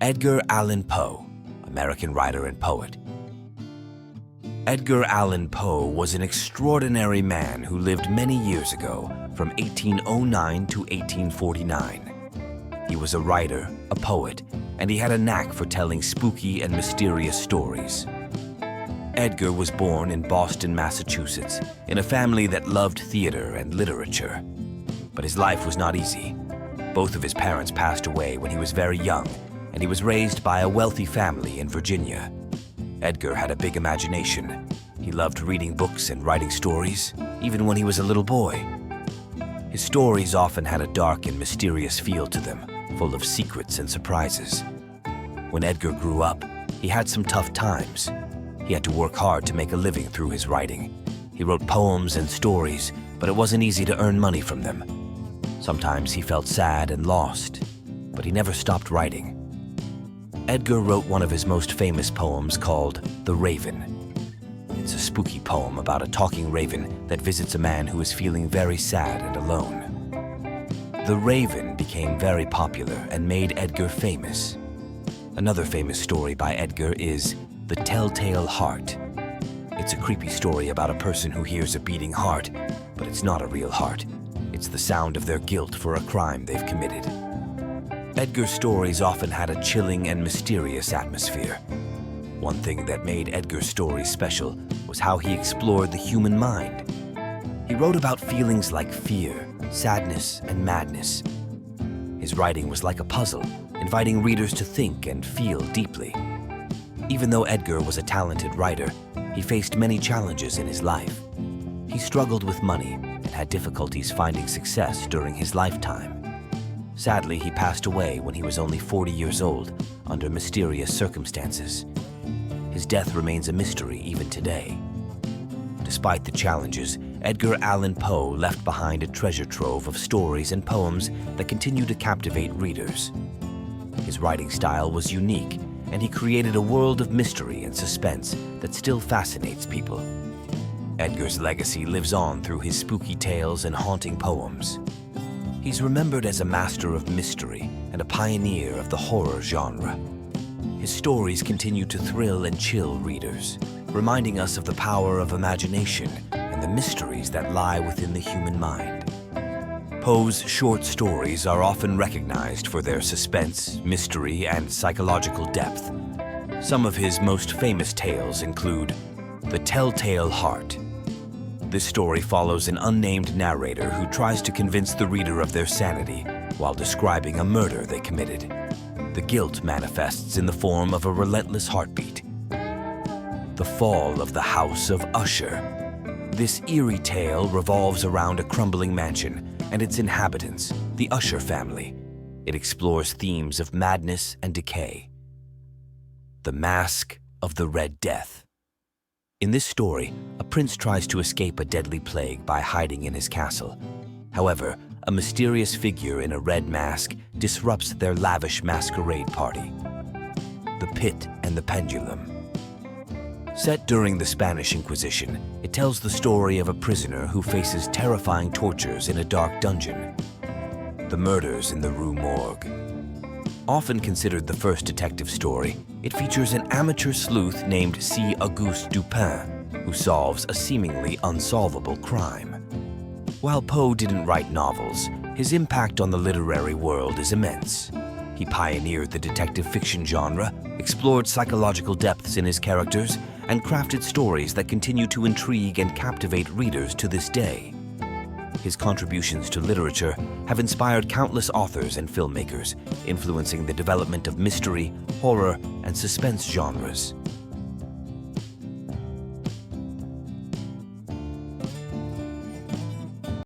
Edgar Allan Poe, American writer and poet. Edgar Allan Poe was an extraordinary man who lived many years ago, from 1809 to 1849. He was a writer, a poet, and he had a knack for telling spooky and mysterious stories. Edgar was born in Boston, Massachusetts, in a family that loved theater and literature. But his life was not easy. Both of his parents passed away when he was very young, and he was raised by a wealthy family in Virginia. Edgar had a big imagination. He loved reading books and writing stories, even when he was a little boy. His stories often had a dark and mysterious feel to them, full of secrets and surprises. When Edgar grew up, he had some tough times. He had to work hard to make a living through his writing. He wrote poems and stories, but it wasn't easy to earn money from them. Sometimes he felt sad and lost, but he never stopped writing. Edgar wrote one of his most famous poems called The Raven. It's a spooky poem about a talking raven that visits a man who is feeling very sad and alone. The Raven became very popular and made Edgar famous. Another famous story by Edgar is The Telltale Heart. It's a creepy story about a person who hears a beating heart, but it's not a real heart. It's the sound of their guilt for a crime they've committed. Edgar's stories often had a chilling and mysterious atmosphere. One thing that made Edgar's stories special was how he explored the human mind. He wrote about feelings like fear, sadness, and madness. His writing was like a puzzle, inviting readers to think and feel deeply. Even though Edgar was a talented writer, he faced many challenges in his life. He struggled with money and had difficulties finding success during his lifetime. Sadly, he passed away when he was only 40 years old, under mysterious circumstances. His death remains a mystery even today. Despite the challenges, Edgar Allan Poe left behind a treasure trove of stories and poems that continue to captivate readers. His writing style was unique, and he created a world of mystery and suspense that still fascinates people. Edgar's legacy lives on through his spooky tales and haunting poems. He's remembered as a master of mystery and a pioneer of the horror genre. His stories continue to thrill and chill readers, reminding us of the power of imagination and the mysteries that lie within the human mind. Poe's short stories are often recognized for their suspense, mystery, and psychological depth. Some of his most famous tales include The Telltale Heart. This story follows an unnamed narrator who tries to convince the reader of their sanity while describing a murder they committed. The guilt manifests in the form of a relentless heartbeat. The Fall of the House of Usher. This eerie tale revolves around a crumbling mansion and its inhabitants, the Usher family. It explores themes of madness and decay. The Mask of the Red Death. In this story, a prince tries to escape a deadly plague by hiding in his castle. However, a mysterious figure in a red mask disrupts their lavish masquerade party. The Pit and the Pendulum. Set during the Spanish Inquisition, it tells the story of a prisoner who faces terrifying tortures in a dark dungeon. The Murders in the Rue Morgue. Often considered the first detective story, it features an amateur sleuth named C. Auguste Dupin, who solves a seemingly unsolvable crime. While Poe didn't write novels, his impact on the literary world is immense. He pioneered the detective fiction genre, explored psychological depths in his characters, and crafted stories that continue to intrigue and captivate readers to this day. His contributions to literature have inspired countless authors and filmmakers, influencing the development of mystery, horror, and suspense genres.